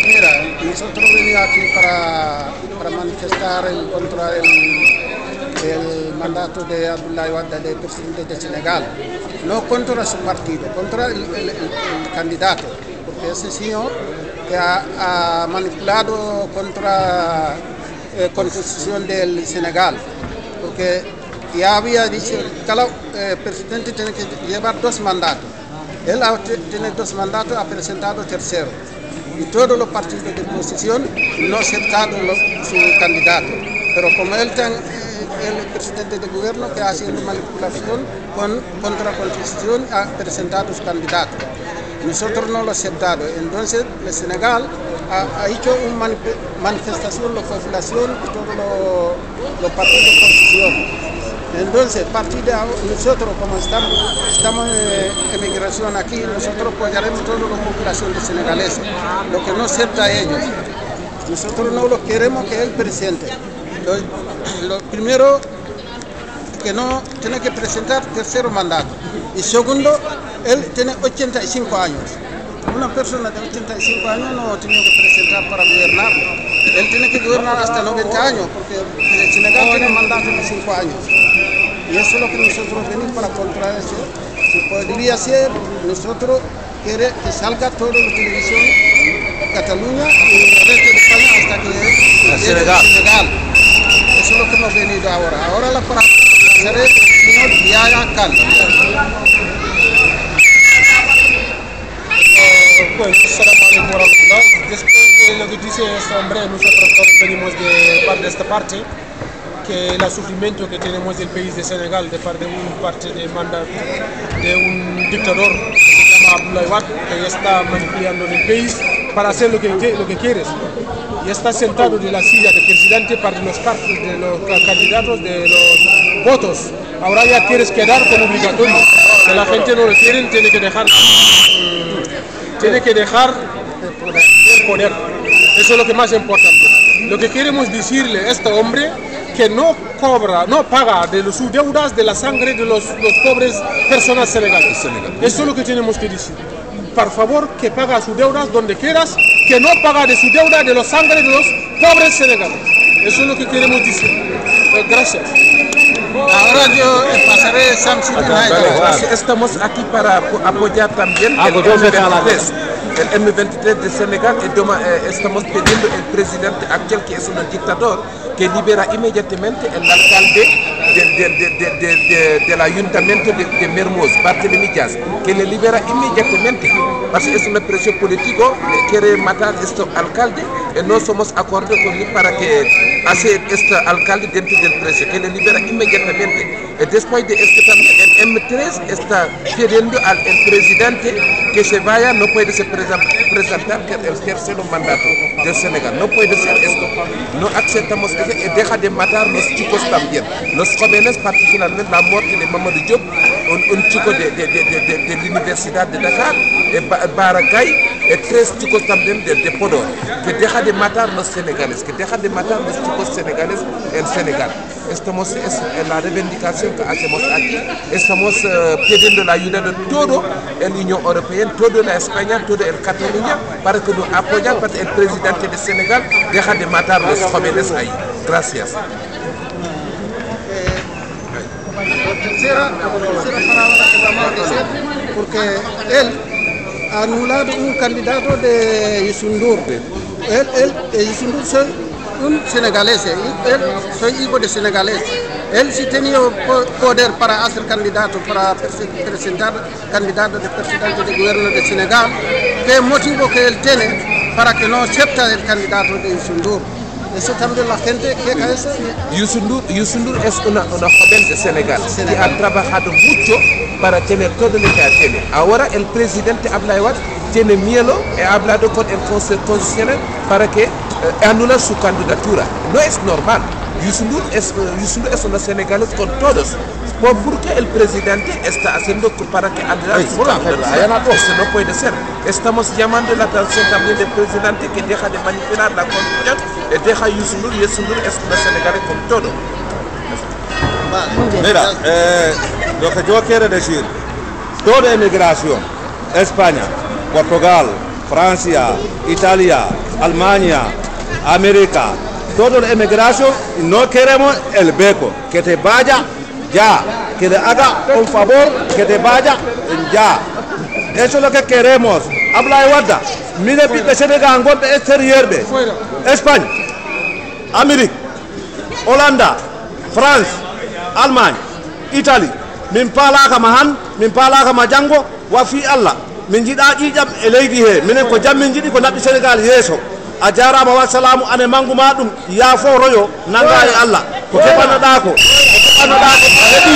Mira, nosotros venimos aquí para manifestar contra el mandato de Abdoulaye Wade, de presidente de Senegal, no contra su partido, contra el candidato, porque ese señor que ha manipulado contra la constitución del Senegal, porque ya había dicho que cada presidente tiene que llevar 2 mandatos. Él tiene 2 mandatos, ha presentado tercero. Y todos los partidos de oposición no han aceptado su candidato. Pero como él el presidente del gobierno que hace manipulación contra la constitución, ha presentado su candidato. Nosotros no lo hemos aceptado. Entonces, el Senegal ha hecho una manifestación, la población y todos los partidos de oposición. Entonces, a partir de ahora, nosotros, como estamos en emigración aquí, nosotros apoyaremos a toda la población de senegalesa, lo que no acepta a ellos. Nosotros no lo queremos que él presente. Lo primero, que no tiene que presentar tercer mandato. Y segundo, él tiene 85 años. Una persona de 85 años no tiene que presentar para gobernar. Él tiene que gobernar hasta 90 años, porque el Senegal tiene un mandato de 5 años. Y eso es lo que nosotros venimos para contra eso. Si podría ser, nosotros queremos que salga toda la televisión de Cataluña y el resto de España hasta que llegue a Senegal. Eso es lo que hemos venido ahora. Ahora la palabra será el señor Yahya Jammeh. Bueno, assalamu alaikum wa rahmatullah. Después de lo que dice este hombre, nosotros todos venimos de parte de esta parte, que el sufrimiento que tenemos del país de Senegal de parte de mandato de un dictador que se llama Abdoulaye Wade, que está manipulando el país para hacer lo que quieres. Y está sentado de la silla de presidente para los candidatos de los votos. Ahora ya quieres quedar como obligatorio. Si la gente no lo quiere, tiene que dejar el poder. Eso es lo que más importante. Lo que queremos decirle a este hombre, que no paga de sus deudas de la sangre de los pobres personas senegaleses. Eso es lo que tenemos que decir. Por favor, que paga sus deudas donde quieras, que no paga de su deuda de la sangre de los pobres senegaleses. Eso es lo que queremos decir. Gracias. Ahora yo pasaré Samson. Estamos aquí para apoyar también el M23 de Senegal y estamos pidiendo al presidente actual, que es un dictador, que libera inmediatamente el alcalde del ayuntamiento de Mermoz, Barthélémy Dias, que le libera inmediatamente, porque es una presión política, quiere matar a este alcalde y no somos de acuerdo con él para que hace este alcalde dentro del preso, que le libera inmediatamente. Y después de esto también el M3 está pidiendo al presidente que se vaya, no puede se presentar el tercer mandato del Senegal, no puede ser esto, no aceptamos eso y deja de matar a los chicos también, los jóvenes, particularmente la muerte de Mamadou Diop, un chico de la Universidad de Dakar, Baragay, y 3 chicos también de Podor, que deja de matar a los senegaleses, que deja de matar a los chicos senegaleses en Senegal. Estamos en la reivindicación que hacemos aquí, estamos pidiendo la ayuda de toda la Unión Europea, toda la España, toda la Cataluña, para que nos apoyen, para que el presidente de Senegal deja de matar a los jóvenes ahí. Gracias. Tercera palabra que vamos a decir, porque él ha anulado un candidato de Youssou Ndour. Youssou Ndour soy un senegalés, él soy hijo de senegalés. Él sí tenía poder para hacer candidato, para presentar candidato de presidente del gobierno de Senegal. ¿Qué motivo que él tiene para que no acepte el candidato de Youssou Ndour? Eso también la gente queja eso. Youssou Ndour es una joven de Senegal que ha trabajado mucho para tener todo lo que tiene. Ahora el presidente Abdoulaye Wade tiene miedo y ha hablado con el Consejo Constitucional para que anule su candidatura. No es normal. Youssou Ndour es una senegalés con todos. ¿Por qué el presidente está haciendo para que anule su candidatura? Eso no puede ser. Estamos llamando la atención también del presidente que deja de manipular la constitución y deja a Youssou Ndour. Youssou Ndour es una senegalés con todo. Mira, lo que yo quiero decir, todo immigration Espagne, Portugal, Francia, Italia, Alemania, América, todo la inmigración. No queremos el beco, que te vaya ya, que te haga un favor, que te vaya ya. Eso es lo que queremos. Habla de guarda. Mire el Senegal, golpe exterior, España, América, Holanda, Francia, Alemania, Italia. Min pala kama han, min pala kama jango, wa fi Allah. Min jiɗa ƴiƴam e leydi he, minen ko jam min jiɗi ko naɓɓi Sénégal yeeso. A jarama wa salamu ane manguma ɗum yaafo royo nanga e Allah ko keɓanoɗa ko a heeɓi